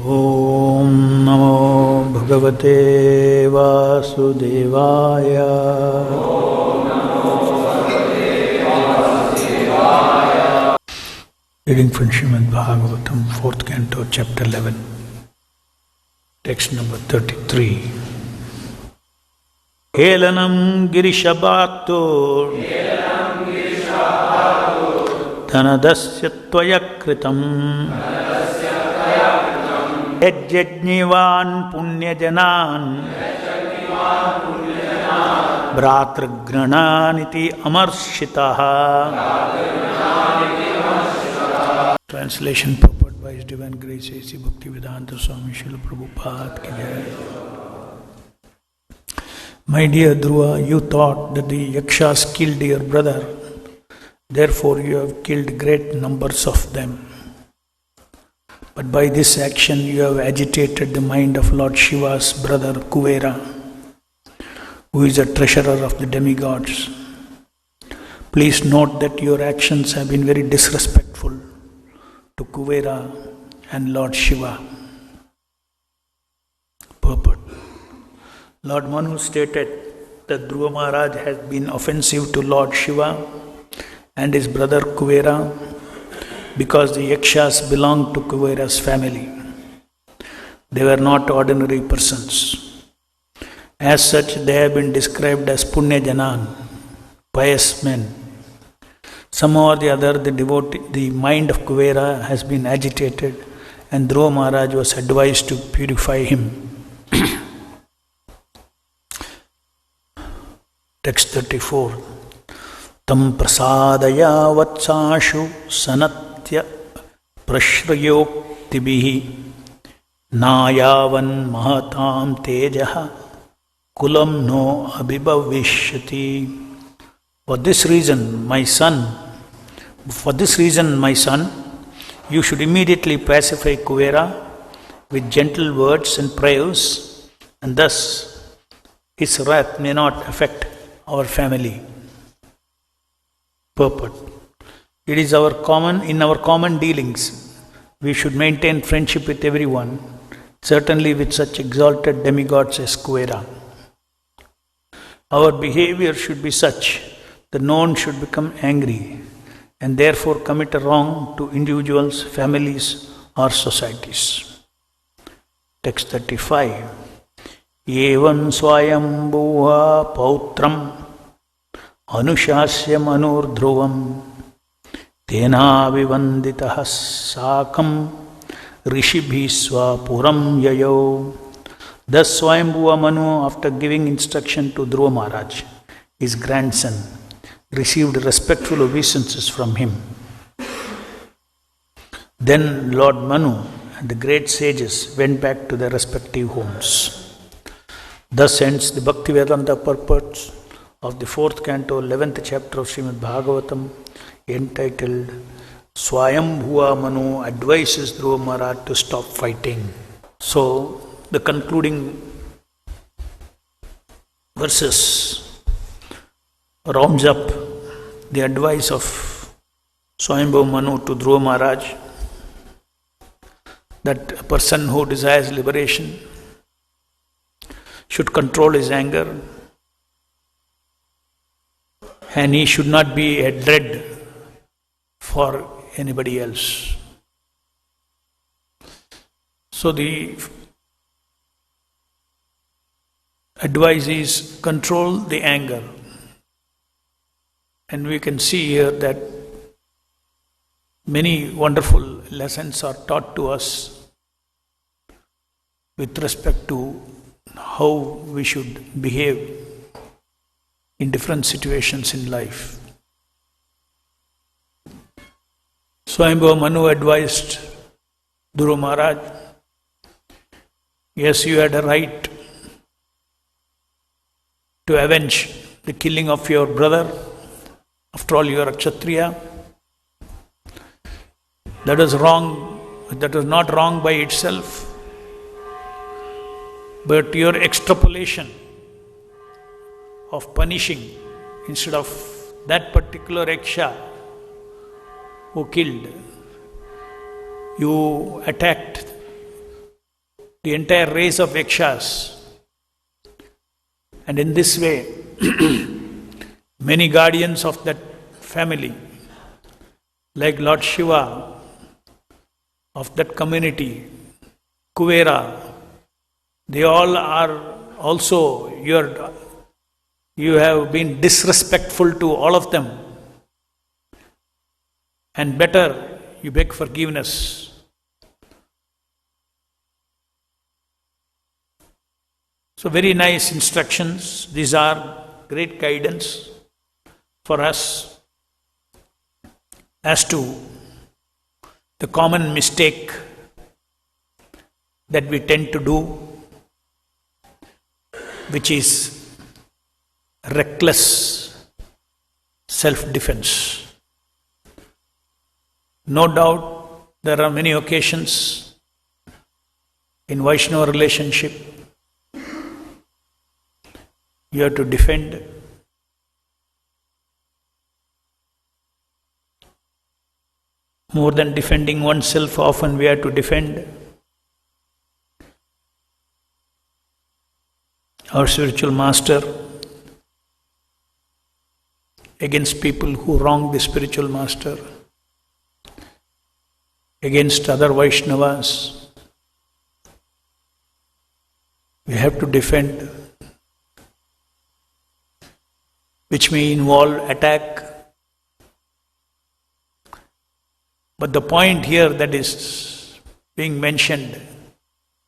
Om Namo Bhagavate Vasudevaya. Reading from Srimad Bhagavatam, 4th Canto, Chapter 11, text number 33. Helanam Girishabhato Dhanadasya Tvaya Kritam Yajjajnivan Punyajanan Bhratragrananiti Amarshitaha. Translation purport by His Divine Grace A.C. Bhaktivedanta Swami Srila Prabhupada ki jai. My dear Dhruva, you thought that the Yakshas killed your brother, therefore you have killed great numbers of them. But by this action you have agitated the mind of Lord Shiva's brother Kuvera, who is a treasurer of the demigods. Please note that your actions have been very disrespectful to Kuvera and Lord Shiva. Purport. Lord Manu stated that Dhruva Maharaj has been offensive to Lord Shiva and his brother Kuvera because the Yakshas belonged to Kuvera's family. They were not ordinary persons. As such, they have been described as Punya Janan, pious men. Somehow or the other, the mind of Kuvera has been agitated, and Dhruva Maharaj was advised to purify him. Text 34. Tam prasadaya vatsashu sanatya prashrayoktibihi nayavan mahatam tejaha kulam no abhibhavishyati. For this reason, my son, you should immediately pacify Kuvera with gentle words and prayers, and thus his wrath may not affect our family. Purport. It is in our common dealings, we should maintain friendship with everyone, certainly with such exalted demigods as Kuvera. Our behavior should be such that no one should become angry and therefore commit a wrong to individuals, families, or societies. Text 35. Evam swayambhuva pautram anushasya manurdhruvam tena vivanditah sakam rishibhisva puram yayo. Thus Swayambhuva Manu, after giving instruction to Dhruva Maharaj, his grandson, received respectful obeisances from him. Then Lord Manu and the great sages went back to their respective homes. Thus ends the Bhaktivedanta purports of the 4th canto, 11th chapter of Srimad Bhagavatam, entitled Swayambhuva Manu advises Dhruva Maharaj to stop fighting. So, the concluding verses rounds up the advice of Swayambhuva Manu to Dhruva Maharaj that a person who desires liberation should control his anger, and he should not be a dread for anybody else. So the advice is control the anger. And we can see here that many wonderful lessons are taught to us with respect to how we should behave in different situations in life. Swayambhuva Manu advised Dhruva Maharaj, yes, you had a right to avenge the killing of your brother. After all, you are a Kshatriya. That was wrong. That was not wrong by itself. But your extrapolation of punishing instead of that particular Yaksha who killed, you attacked the entire race of Yakshas. And in this way, many guardians of that family, like Lord Shiva, of that community, Kuvera, they all are also, you have been disrespectful to all of them. And better, you beg forgiveness. So very nice instructions. These are great guidance for us as to the common mistake that we tend to do, which is reckless self-defense. No doubt there are many occasions in Vaishnava relationship you have to defend. More than defending oneself, often we have to defend our spiritual master against people who wrong the spiritual master, against other Vaishnavas. We have to defend, which may involve attack. But the point here that is being mentioned,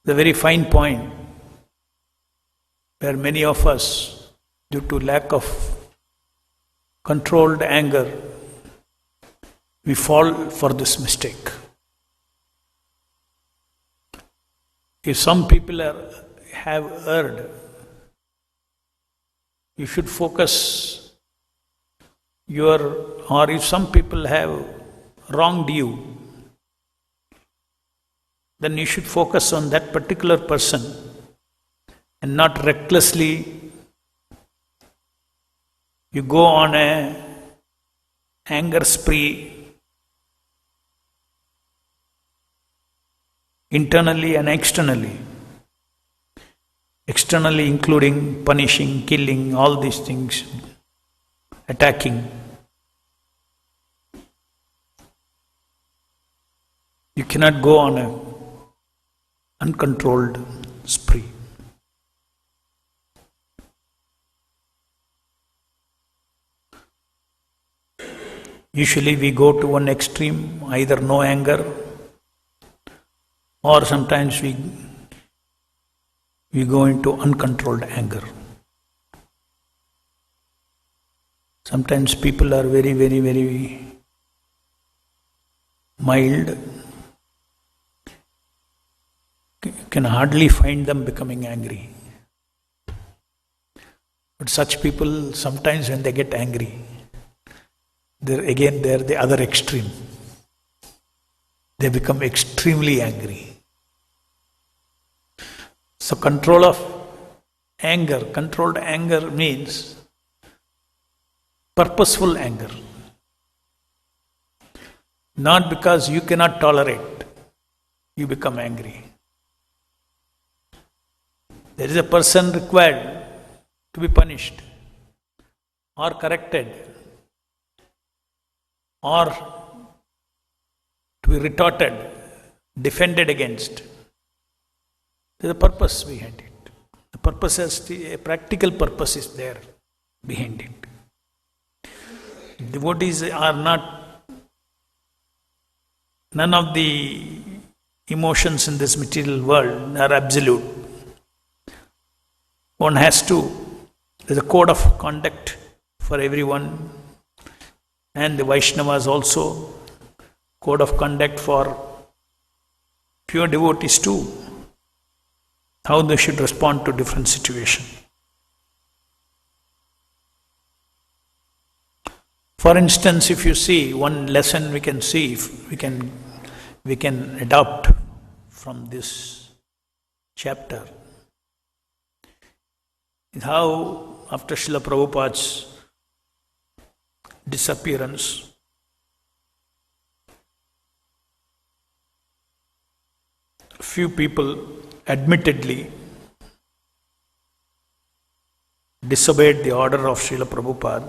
the very fine point, where many of us, due to lack of controlled anger, we fall for this mistake. If some people have erred, you should focus or if some people have wronged you, then you should focus on that particular person and not recklessly you go on a anger spree internally and externally. Externally including punishing, killing, all these things, attacking. You cannot go on an uncontrolled spree. Usually we go to one extreme, either no anger, or sometimes we go into uncontrolled anger. Sometimes people are very, very, very mild. You can hardly find them becoming angry. But such people, sometimes when they get angry, they're the other extreme. They become extremely angry. So controlled anger means purposeful anger. Not because you cannot tolerate, you become angry. There is a person required to be punished or corrected or to be retorted, defended against. There is a purpose behind it. The purpose a practical purpose is there behind it. Devotees are not, none of the emotions in this material world are absolute. One has to, there's a code of conduct for everyone, and the Vaishnavas also, code of conduct for pure devotees too, how they should respond to different situations. For instance, if you see one lesson we can see, if we can adopt from this chapter, is how after Srila Prabhupada's disappearance, few people admittedly disobeyed the order of Srila Prabhupada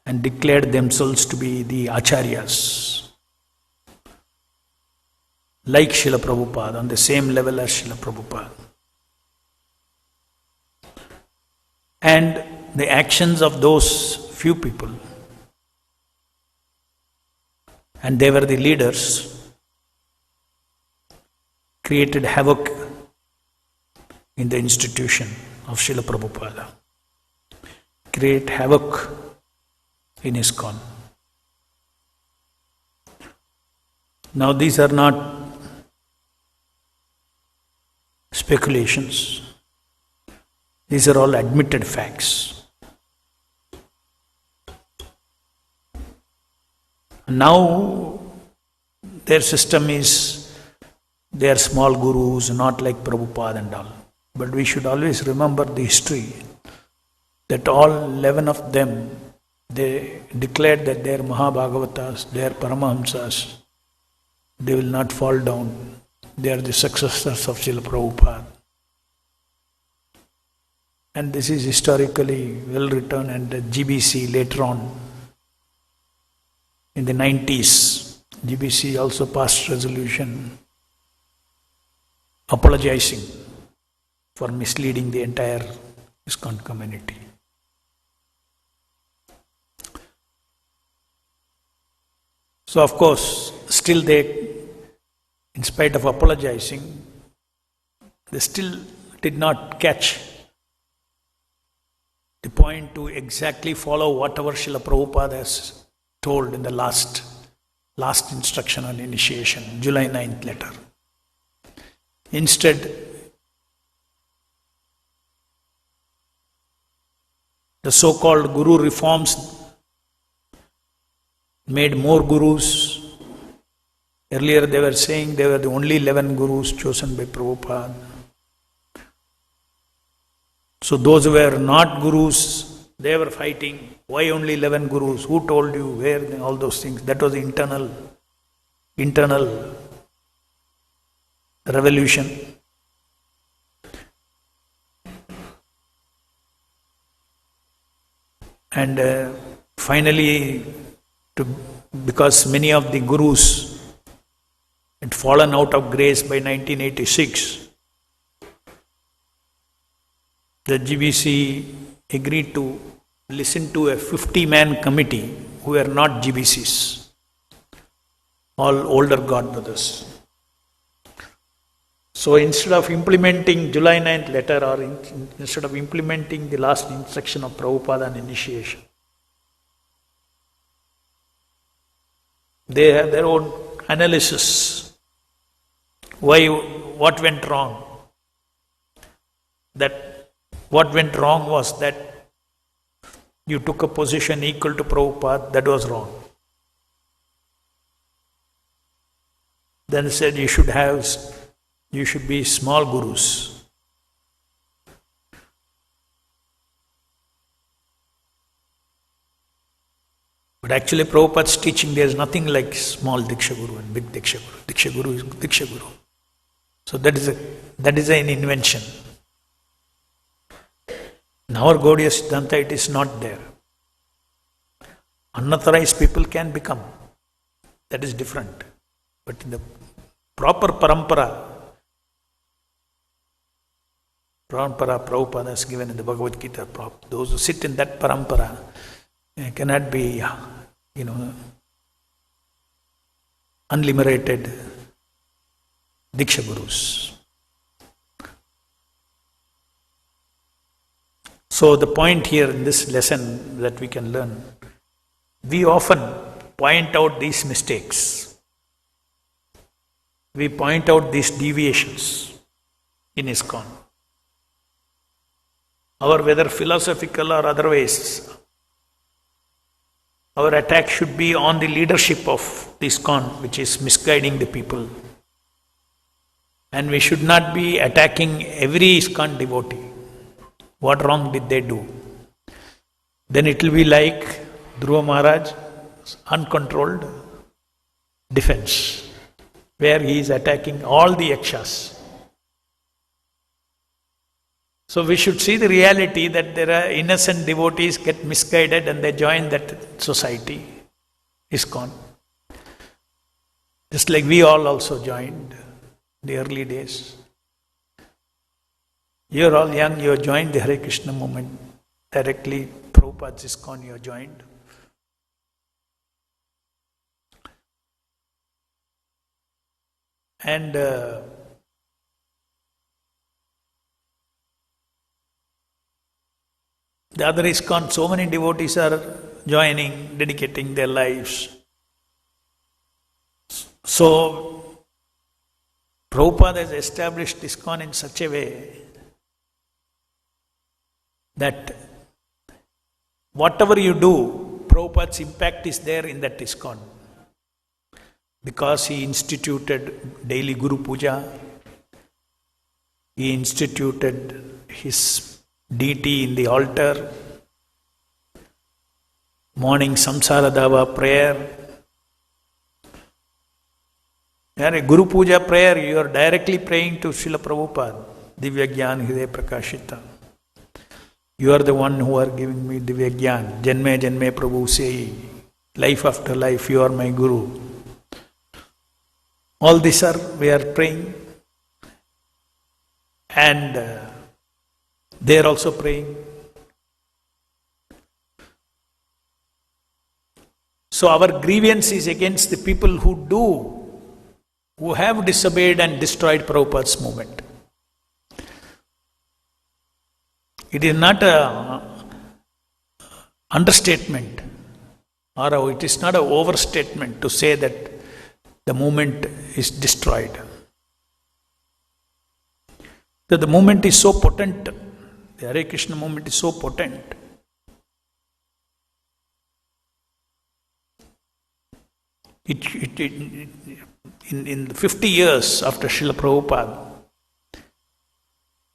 and declared themselves to be the acharyas, like Srila Prabhupada, on the same level as Srila Prabhupada. And the actions of those few people, and they were the leaders, created havoc in the institution of Srila Prabhupada, create havoc in ISKCON. Now these are not speculations. These are all admitted facts. Now their system is, they are small gurus, not like Prabhupada and all. But we should always remember the history, that all 11 of them, they declared that they are Mahabhagavatas, they are Paramahamsas, they will not fall down. They are the successors of Srila Prabhupada. And this is historically well written, and the GBC later on, in the 90s, GBC also passed resolution apologizing for misleading the entire ISKCON community. So of course, still they, in spite of apologizing, they still did not catch the point to exactly follow whatever Srila Prabhupada has told in the last instruction on initiation, July 9th letter. Instead, the so-called guru reforms made more gurus. Earlier they were saying they were the only 11 gurus chosen by Prabhupada. So those who were not gurus, they were fighting. Why only 11 gurus? Who told you? Where? All those things. That was the internal revolution. And finally, because many of the gurus had fallen out of grace by 1986, the GBC agreed to listen to a 50-man committee who were not GBCs, all older God brothers. So instead of implementing July 9th letter, or instead of implementing the last instruction of Prabhupada on initiation, they have their own analysis. What went wrong? What went wrong was that you took a position equal to Prabhupada. That was wrong. Then they said you should be small gurus. But actually Prabhupada's teaching, there is nothing like small Diksha Guru and big Diksha Guru. Diksha Guru is Diksha Guru. So that is an invention. In our Gaudiya Siddhanta, it is not there. Unauthorized people can become. That is different. But in the proper parampara Prabhupada has given in the Bhagavad Gita, those who sit in that parampara cannot be, unlimited Diksha Gurus. So the point here in this lesson that we can learn, we often point out these mistakes. We point out these deviations in ISKCON. Whether philosophical or otherwise, our attack should be on the leadership of ISKCON, which is misguiding the people. And we should not be attacking every ISKCON devotee. What wrong did they do? Then it will be like Dhruva Maharaj, uncontrolled defense. where he is attacking all the yakshas. So we should see the reality that there are innocent devotees get misguided and they join that society, ISKCON. Just like we all also joined in the early days. You're all young, you joined the Hare Krishna movement. Directly, Prabhupada's ISKCON you joined. And the other ISKCON, so many devotees are joining, dedicating their lives. So, Prabhupada has established ISKCON in such a way that whatever you do, Prabhupada's impact is there in that ISKCON. Because he instituted daily Guru Puja, he instituted his deity in the altar, morning Samsara Dava prayer. A Guru Puja prayer, you are directly praying to Srila Prabhupada, Divya Gyan Hriday Prakashita. You are the one who are giving me Divya Gyan. Janme Janme Prabhu say, life after life, you are my Guru. All these we are praying. And they are also praying. So our grievance is against the people who have disobeyed and destroyed Prabhupada's movement. It is not an understatement or it is not an overstatement to say that the movement is destroyed. That the movement is so potent, the Hare Krishna movement is so potent. In 50 years after Srila Prabhupada,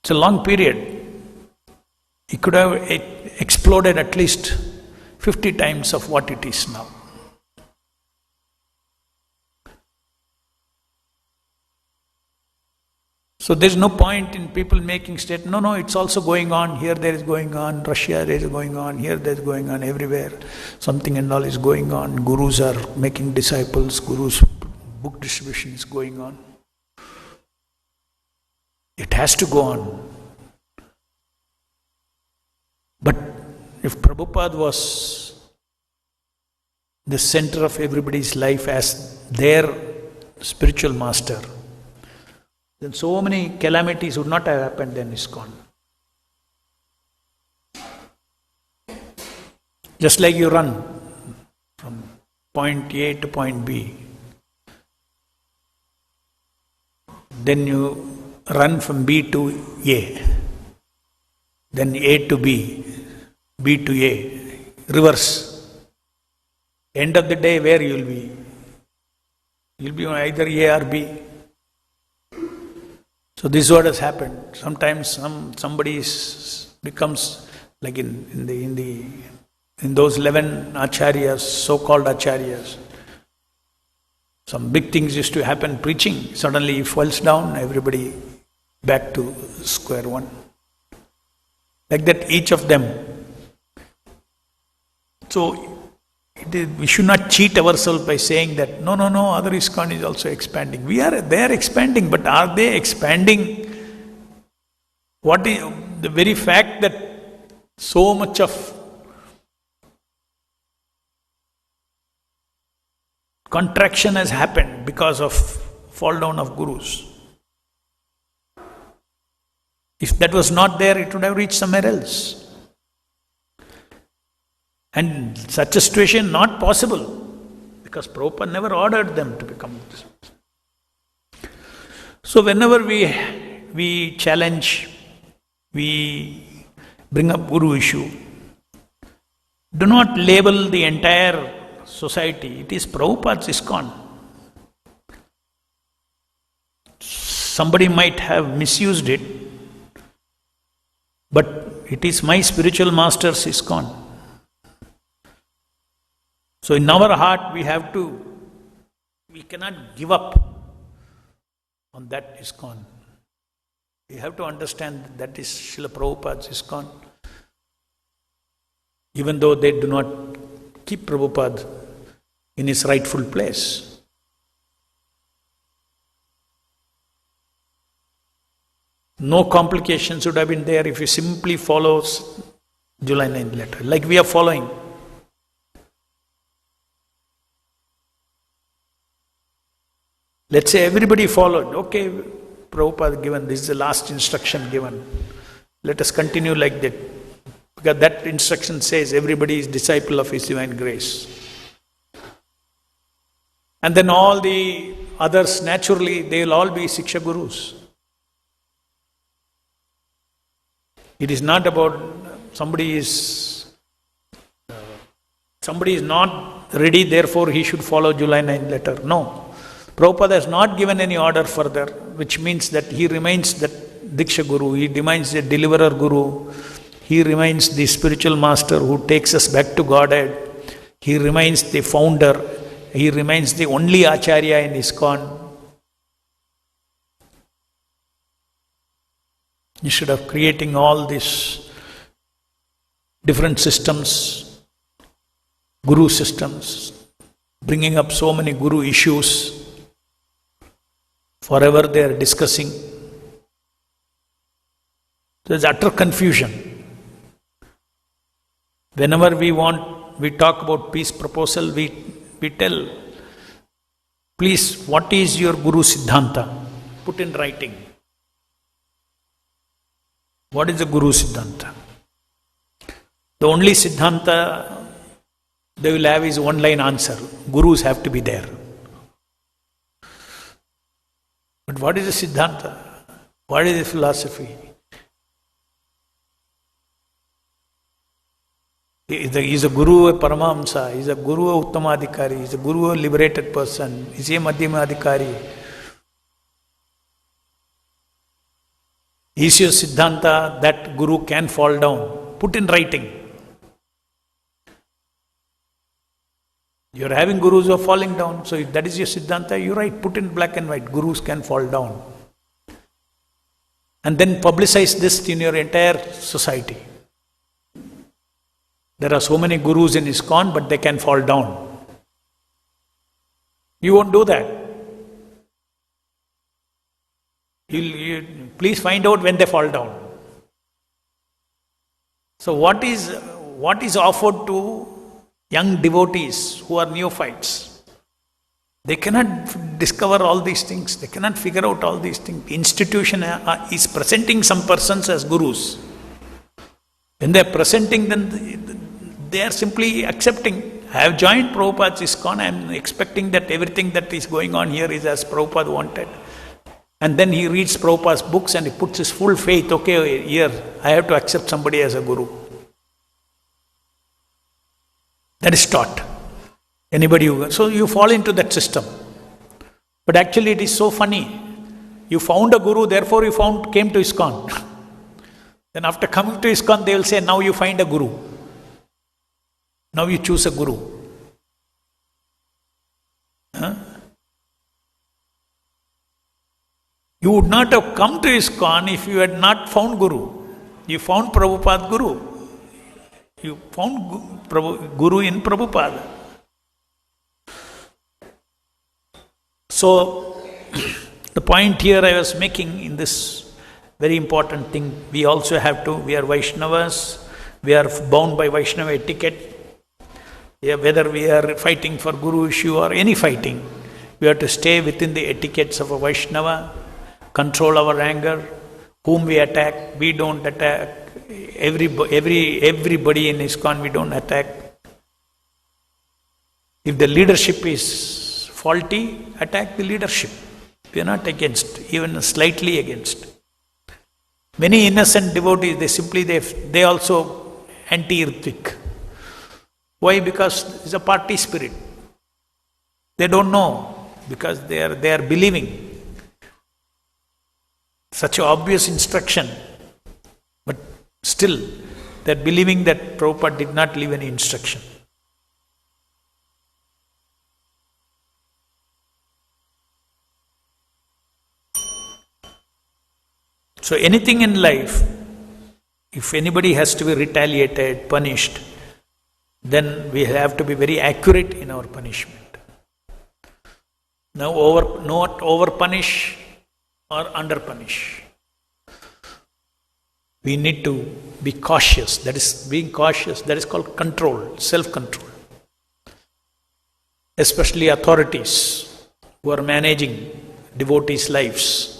it's a long period. It could have exploded at least 50 times of what it is now. So there's no point in people making statement, no, it's also going on, here there is going on, Russia there is going on, here there is going on, everywhere. Something and all is going on. Gurus are making disciples, Gurus' book distribution is going on. It has to go on. But if Prabhupada was the center of everybody's life as their spiritual master, then so many calamities would not have happened in ISKCON. Just like you run from point A to point B, then you run from B to A, then A to B, B to A, reverse. End of the day, where you will be? You will be on either A or B. So this is what has happened. Sometimes somebody becomes like in those 11 acharyas, so-called acharyas. Some big things used to happen preaching. Suddenly he falls down, everybody back to square one. Like that, each of them. So we should not cheat ourselves by saying that no, other ISKCON is also expanding. They are expanding, but are they expanding? What is the very fact that so much of contraction has happened because of fall down of gurus? If that was not there, it would have reached somewhere else. And such a situation not possible, because Prabhupada never ordered them to become this. So whenever we challenge, we bring up Guru issue, do not label the entire society. It is Prabhupada's ISKCON. Somebody might have misused it, but it is my spiritual master's ISKCON. So in our heart we cannot give up on that ISKCON. You have to understand that is Srila Prabhupada's ISKCON. Even though they do not keep Prabhupada in his rightful place. No complications would have been there if you simply follow July 9th letter, like we are following. Let's say everybody followed. Okay, Prabhupada given, this is the last instruction given. Let us continue like that. Because that instruction says everybody is disciple of His divine grace. And then all the others, naturally, they will all be Siksha Gurus. It is not about somebody is not ready, therefore he should follow July 9th letter. No. Prabhupada has not given any order further, which means that he remains that Diksha Guru, he remains the deliverer Guru, he remains the spiritual master who takes us back to Godhead, he remains the founder, he remains the only Acharya in ISKCON. Instead of creating all these different systems, Guru systems, bringing up so many Guru issues, forever they are discussing. There is utter confusion. Whenever we talk about peace proposal, we tell, please, what is your Guru Siddhanta? Put in writing. What is the Guru Siddhanta? The only Siddhanta they will have is one-line answer. Gurus have to be there. But what is the Siddhanta? What is the philosophy? Is a Guru a Paramahamsa? Is a Guru a Uttamadhikari? Is a Guru a liberated person? Is he a Madhyamadhikari? Is your Siddhanta that Guru can fall down? Put in writing. You are having Gurus who are falling down, so if that is your Siddhanta, you write, put in black and white, Gurus can fall down. And then publicize this in your entire society. There are so many Gurus in ISKCON, but they can fall down. You won't do that. Please find out when they fall down. So what is offered to young devotees who are neophytes? They cannot discover all these things. They cannot figure out all these things. The institution is presenting some persons as Gurus. When they are presenting them, they are simply accepting. I have joined Prabhupada's ISKCON. I am expecting that everything that is going on here is as Prabhupada wanted. And then he reads Prabhupada's books and he puts his full faith, okay, here, I have to accept somebody as a Guru. That is taught. Anybody who... So you fall into that system. But actually it is so funny. You found a Guru, therefore you came to ISKCON. Then after coming to ISKCON, they will say, now you find a Guru. Now you choose a Guru. Huh? You would not have come to ISKCON if you had not found Guru. You found Prabhupada Guru. You found Guru in Prabhupada. So, the point here I was making in this very important thing, we are Vaishnavas, we are bound by Vaishnava etiquette. Yeah, whether we are fighting for Guru issue or any fighting, we have to stay within the etiquettes of a Vaishnava, control our anger, whom we attack, we don't attack. Everybody in ISKCON we don't attack. If the leadership is faulty, attack the leadership. We are not against, even slightly against. Many innocent devotees, they also anti-Ritvik. Why? Because it's a party spirit. They don't know, because they are believing. Such an obvious instruction. But still, they are believing that Prabhupada did not leave any instruction. So anything in life, if anybody has to be retaliated, punished, then we have to be very accurate in our punishment. Now not over punish or under punish. We need to be cautious. That is being cautious. That is called control, self-control. Especially authorities who are managing devotees' lives.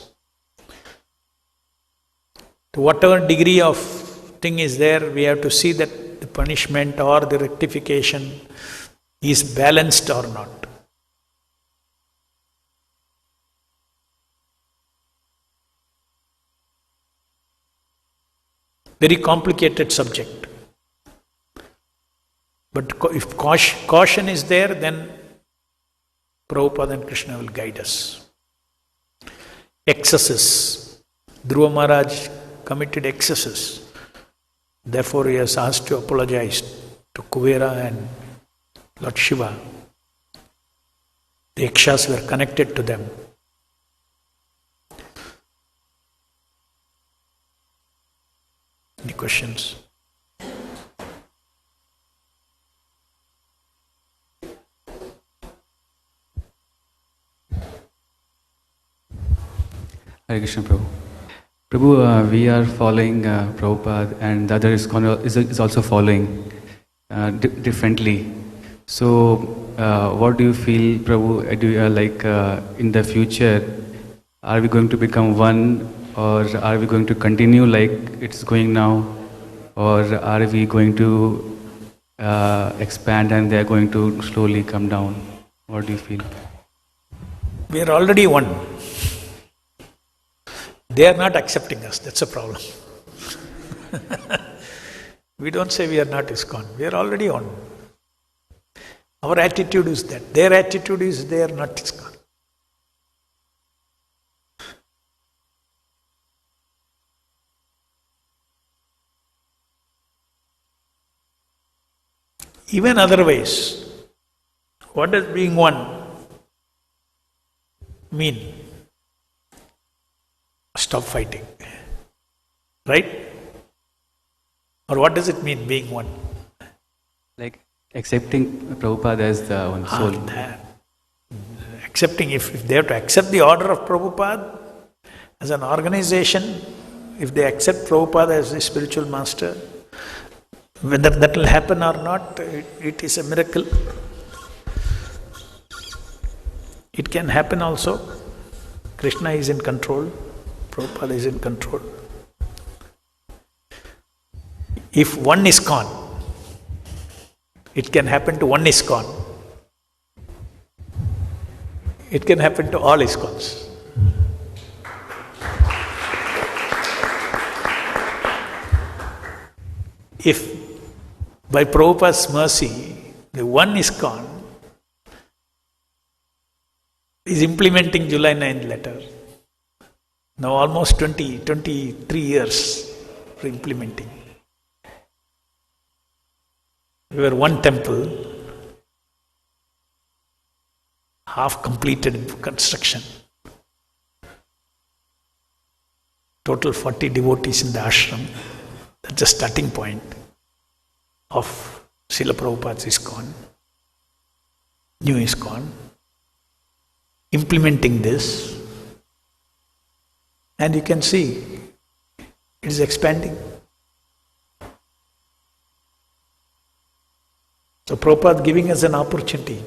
To whatever degree of thing is there, we have to see that the punishment or the rectification is balanced or not. Very complicated subject. But if caution is there, then Prabhupada and Krishna will guide us. Excesses. Dhruva Maharaj committed excesses. Therefore he has asked to apologize to Kuvera and Lord Shiva. The Yakshas were connected to them. Any questions? Hare Krishna Prabhu. Prabhu, we are following Prabhupada and the other is also following differently. So, what do you feel, Prabhu? Do you in the future, are we going to become one, or are we going to continue like it's going now, or are we going to expand and they are going to slowly come down? What do you feel? We are already one. They are not accepting us, that's a problem. We don't say we are not ISKCON, we are already one. Our attitude is that. Their attitude is they are not ISKCON. Even otherwise, what does being one mean? Stop fighting. Right? Or what does it mean, being one? Like accepting Prabhupada as the one soul. Accepting, if they have to accept the order of Prabhupada as an organization, if they accept Prabhupada as the spiritual master, whether that will happen or not, it is a miracle. It can happen also. Krishna is in control. Prabhupada is in control. If one is gone, it can happen to one ISKCON. It can happen to all ISKCONs. If by Prabhupada's mercy, the one ISKCON is implementing July 9th letter. Now almost 23 years for implementing. We were one temple, half completed construction. Total 40 devotees in the ashram. That's the starting point of Srila Prabhupada's ISKCON, new ISKCON, implementing this. And you can see, it is expanding. So Prabhupada giving us an opportunity.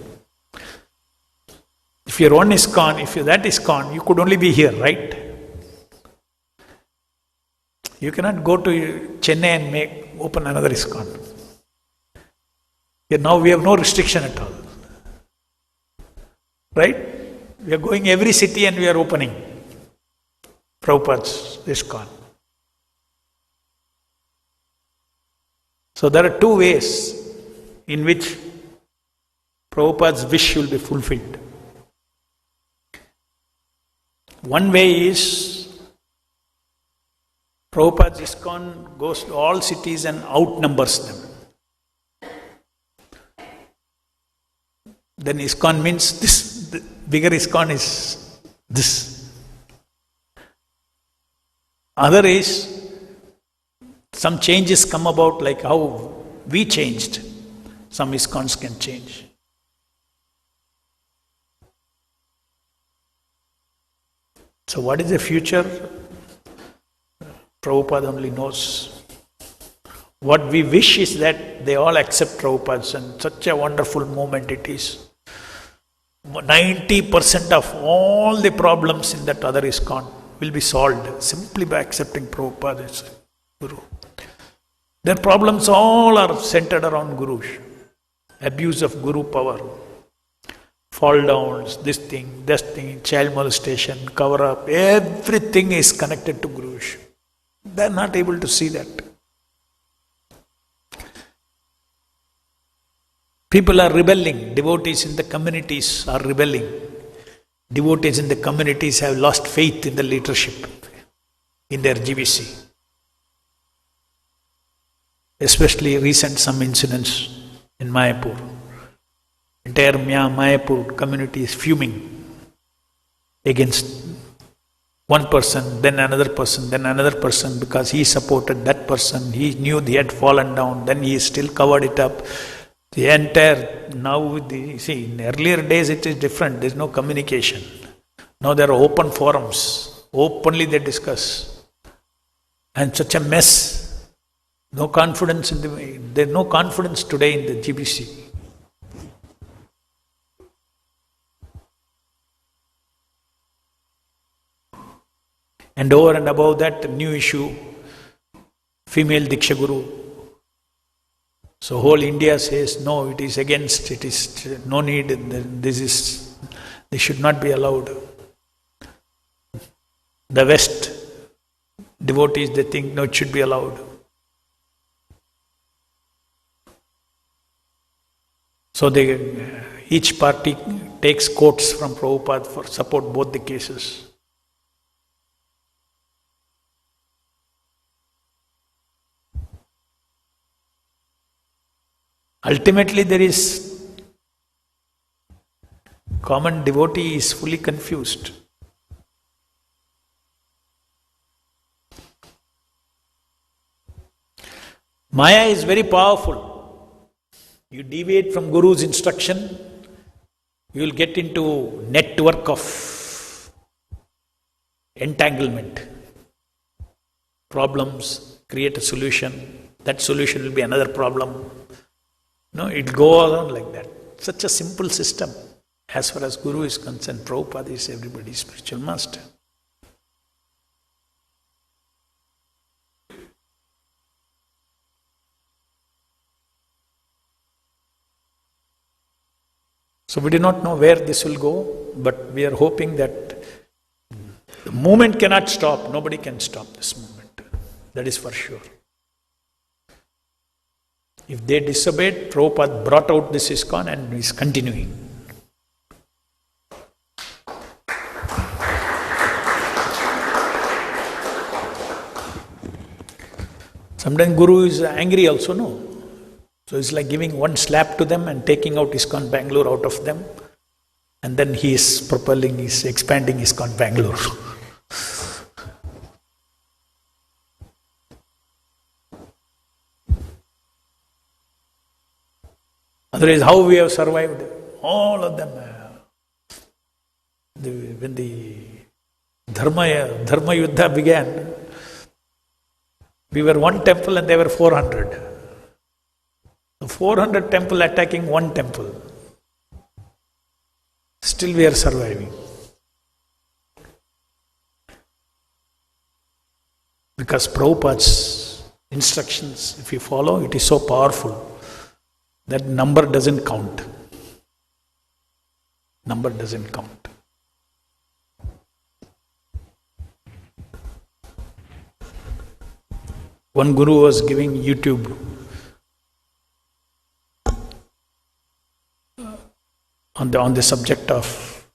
If you're one ISKCON, if you're that ISKCON, you could only be here, right? You cannot go to Chennai and open another ISKCON. Here now we have no restriction at all. Right? We are going every city and we are opening Prabhupada's ISKCON. So there are two ways in which Prabhupada's wish will be fulfilled. One way is Prabhupada's ISKCON goes to all cities and outnumbers them. Then ISKCON means this, the bigger ISKCON is this. Other is, some changes come about like how we changed. Some ISKCONs can change. So what is the future? Prabhupada only knows. What we wish is that they all accept Prabhupada, and such a wonderful moment it is. 90% of all the problems in that other ISKCON will be solved simply by accepting Prabhupada as Guru. Their problems all are centered around Guru. Abuse of Guru power. Fall downs, this thing, child molestation, cover up, everything is connected to Guru. They are not able to see that. People are rebelling. Devotees in the communities are rebelling. Devotees in the communities have lost faith in the leadership, in their GVC. Especially recent some incidents in Mayapur. Entire Mayapur community is fuming against one person, then another person, because he supported that person. He knew he had fallen down, then he still covered it up. The entire, now, in earlier days it is different, there is no communication. Now there are open forums, openly they discuss. And such a mess, no confidence there is no confidence today in the GBC. And over and above that, new issue, female Diksha Guru. So whole India says, no, it is against, it is no need, this should not be allowed. The West devotees, they think, no, it should be allowed. So each party takes quotes from Prabhupada for support both the cases. Ultimately, there is common devotee is fully confused. Maya is very powerful. You deviate from Guru's instruction, you will get into network of entanglement. Problems, create a solution, that solution will be another problem. No, it goes on like that. Such a simple system. As far as Guru is concerned, Prabhupada is everybody's spiritual master. So we do not know where this will go, but we are hoping that the movement cannot stop. Nobody can stop this movement. That is for sure. If they disobeyed, Prabhupada brought out this ISKCON and is continuing. Sometimes Guru is angry also, no? So it's like giving one slap to them and taking out ISKCON Bangalore out of them. And then he is expanding ISKCON Bangalore. Otherwise, how we have survived? All of them. When the Dharma Yuddha began, we were one temple and they were 400. 400 temple attacking one temple. Still we are surviving. Because Prabhupada's instructions, if you follow, it is so powerful. That number doesn't count. Number doesn't count. One guru was giving YouTube on the subject of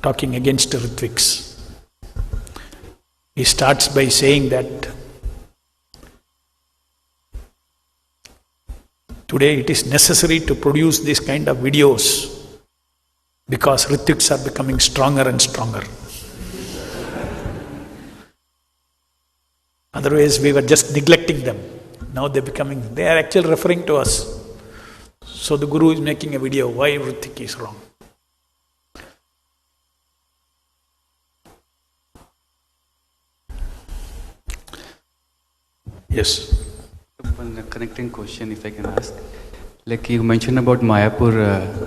talking against Ritviks. He starts by saying that today it is necessary to produce this kind of videos because Ritviks are becoming stronger and stronger. Otherwise, we were just neglecting them. Now they are actually referring to us. So the Guru is making a video, why Vritik is wrong. Yes. One connecting question, if I can ask. Like you mentioned about Mayapur,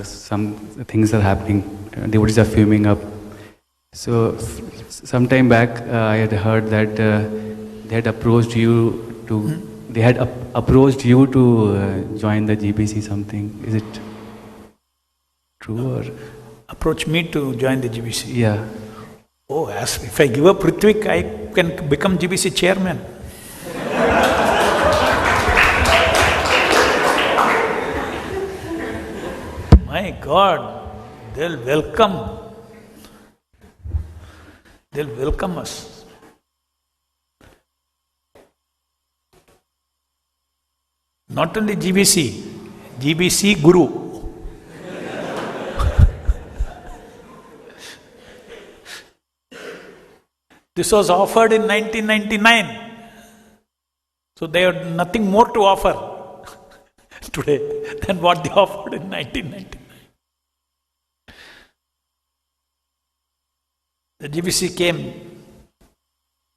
some things are happening, devotees are fuming up. So, some time back, I had heard that they had approached you to, approached you to join the GBC something. Is it true or? Approach me to join the GBC? Yeah. Oh, as if I give up Ritvik, I can become GBC chairman. My God, they'll welcome us. Not only GBC Guru. This was offered in 1999. So they had nothing more to offer today than what they offered in 1999. The GBC came,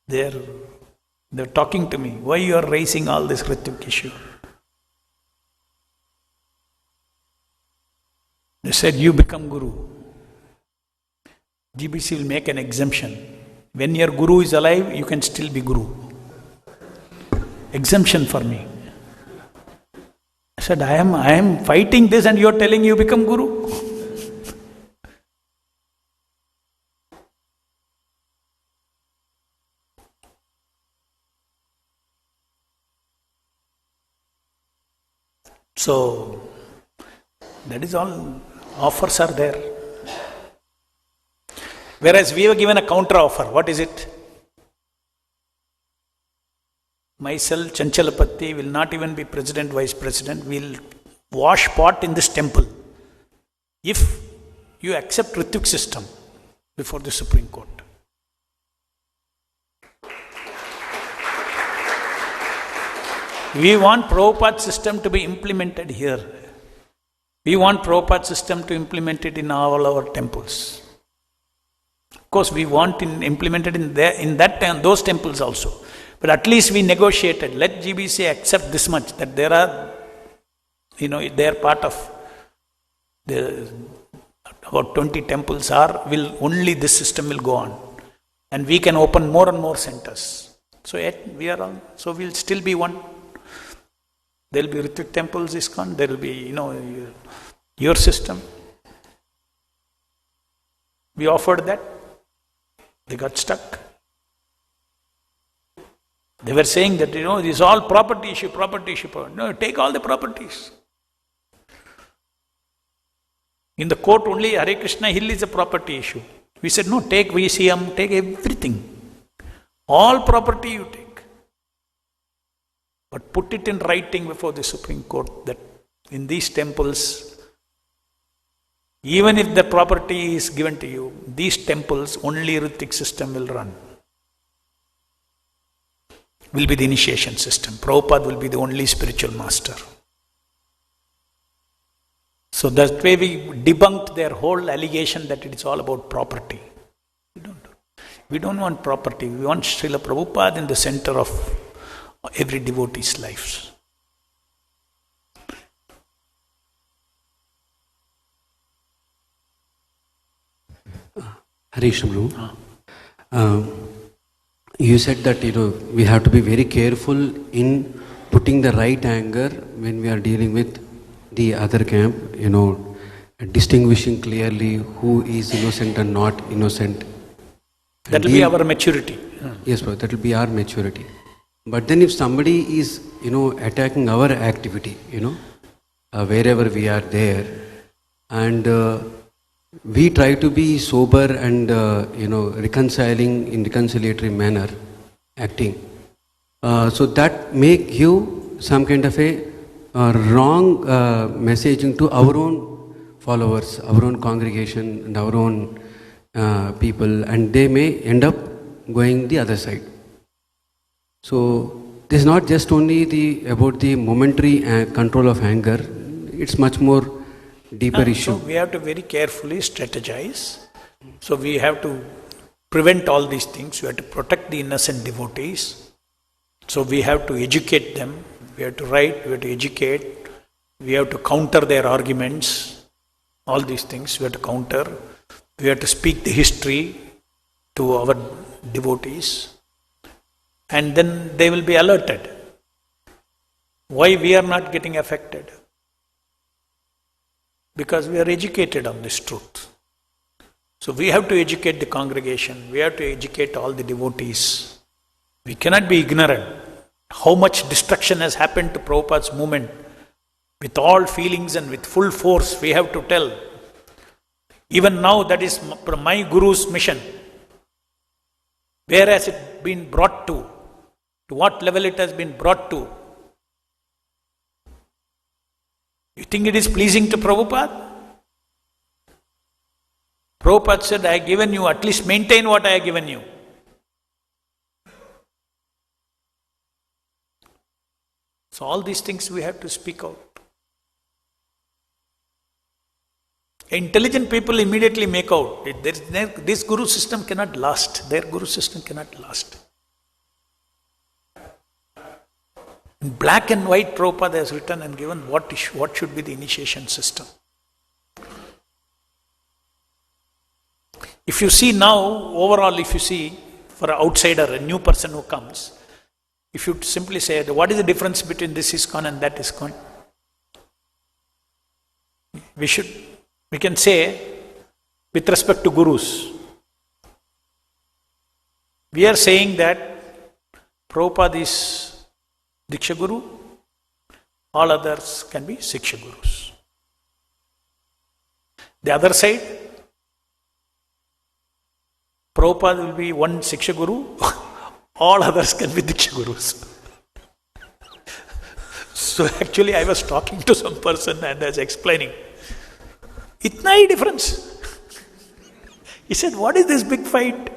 they're talking to me, why you are raising all this Ritvik issue? They said, you become Guru. GBC will make an exemption. When your Guru is alive, you can still be Guru. Exemption for me. I said, I am fighting this and you are telling you become Guru? So, that is all. Offers are there. Whereas we were given a counter offer. What is it? Myself, Chanchalapati, will not even be president, vice president. We'll wash pot in this temple. If you accept Ritvik system before the Supreme Court. We want Prabhupada's system to be implemented here. We want Prabhupada's system to implement it in all our temples. Of course, we want implemented in those temples also. But at least we negotiated. Let GBC accept this much, that there are, they are part of about 20 temples only this system will go on. And we can open more and more centers. So we'll still be one. There will be Ritvik temples, ISKCON, there will be, your system. We offered that. They got stuck. They were saying that, this is all property issue. No, take all the properties. In the court only, Hare Krishna Hill is a property issue. We said, no, take VCM, take everything. All property you take. But put it in writing before the Supreme Court that in these temples, even if the property is given to you, these temples, only Ritvik system will run. Will be the initiation system. Prabhupada will be the only spiritual master. So that way we debunked their whole allegation that it is all about property. We don't want property. We want Srila Prabhupada in the center of every devotee's lives. Harish Prabhu, you said that we have to be very careful in putting the right anger when we are dealing with the other camp, distinguishing clearly who is innocent and not innocent. That will be our maturity. Yes, Prabhu, that will be our maturity. But then if somebody is, attacking our activity, wherever we are there, and we try to be sober and, reconciling in reconciliatory manner, acting. So that make you some kind of a wrong messaging to our own followers, our own congregation and our own people, and they may end up going the other side. So this is not just only about the momentary control of anger. It's much more deeper issue. So we have to very carefully strategize. So we have to prevent all these things. We have to protect the innocent devotees. So we have to educate them. We have to write, we have to educate. We have to counter their arguments. All these things we have to counter. We have to speak the history to our devotees. And then they will be alerted. Why we are not getting affected? Because we are educated on this truth. So we have to educate the congregation. We have to educate all the devotees. We cannot be ignorant. How much destruction has happened to Prabhupada's movement. With all feelings and with full force, we have to tell. Even now, that is my Guru's mission. Where has it been brought to? To what level it has been brought to? You think it is pleasing to Prabhupada? Prabhupada said, I have given you, at least maintain what I have given you. So all these things we have to speak out. Intelligent people immediately make out, this Guru system cannot last, their Guru system cannot last. In black and white, Prabhupada has written and given what should be the initiation system. If you see now, overall, if you see, for an outsider, a new person who comes, if you simply say, what is the difference between this ISKCON and that ISKCON? We can say, with respect to Gurus, we are saying that Prabhupada is Diksha Guru, all others can be Siksha Gurus. The other side, Prabhupada will be one Siksha Guru, all others can be Diksha Gurus. So actually I was talking to some person and I was explaining, itna hi difference. He said, what is this big fight?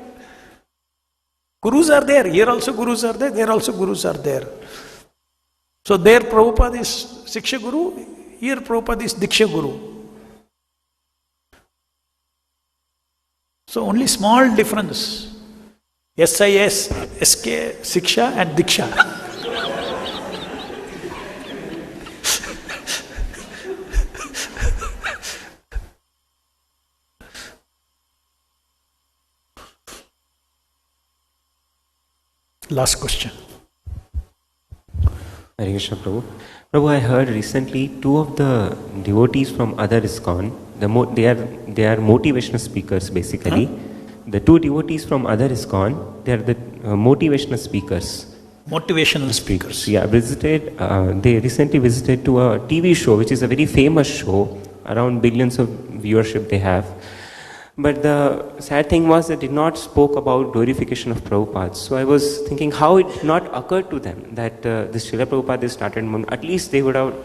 Gurus are there, here also Gurus are there also Gurus are there. So there Prabhupada is Siksha Guru, here Prabhupada is Diksha Guru. So only small difference. SIS, SK, Siksha and Diksha. Last question. Hare Krishna Prabhu. Prabhu, I heard recently two of the devotees from other ISKCON, they are motivational speakers basically. Huh? The two devotees from other ISKCON, they are the motivational speakers. Motivational speakers. Yeah, they recently visited to a TV show, which is a very famous show, around billions of viewership they have. But the sad thing was they did not spoke about glorification of Prabhupada. So I was thinking how it did not occur to them that this Srila Prabhupada is started. At least they would have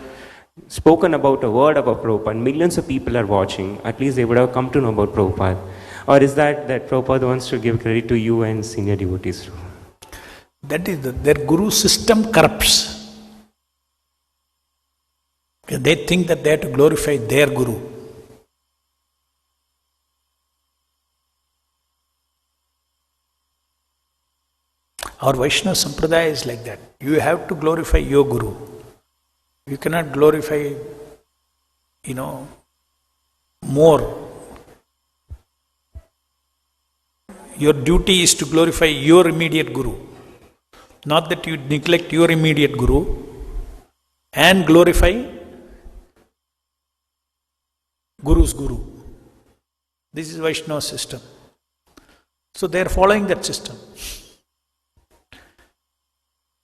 spoken about a word about Prabhupada. Millions of people are watching. At least they would have come to know about Prabhupada. Or is that Prabhupada wants to give credit to you and senior devotees? That is their Guru system corrupts. They think that they have to glorify their Guru. Our Vaishnava Sampradaya is like that. You have to glorify your Guru. You cannot glorify, more. Your duty is to glorify your immediate Guru. Not that you neglect your immediate Guru and glorify Guru's Guru. This is Vaishnava system. So they are following that system.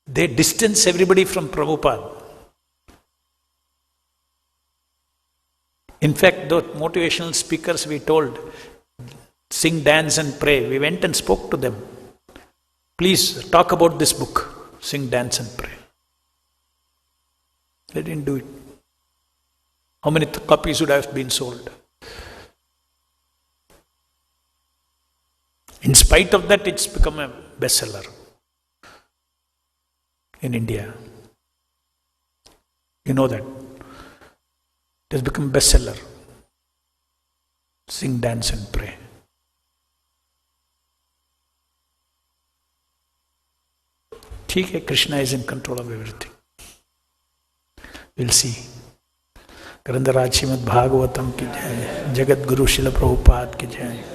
They distance everybody from Prabhupada. In fact, those motivational speakers we told, sing, dance and pray. We went and spoke to them. Please talk about this book, Sing, Dance and Pray. They didn't do it. How many copies would have been sold? In spite of that, it's become a bestseller. in India. You know that. It has become bestseller. Sing, dance and pray. ठीक है, Krishna is in control of everything. We'll see. ग्रंथराज Shrimad Bhagavatam की जय, जगत गुरु श्रील प्रभुपाद की जय.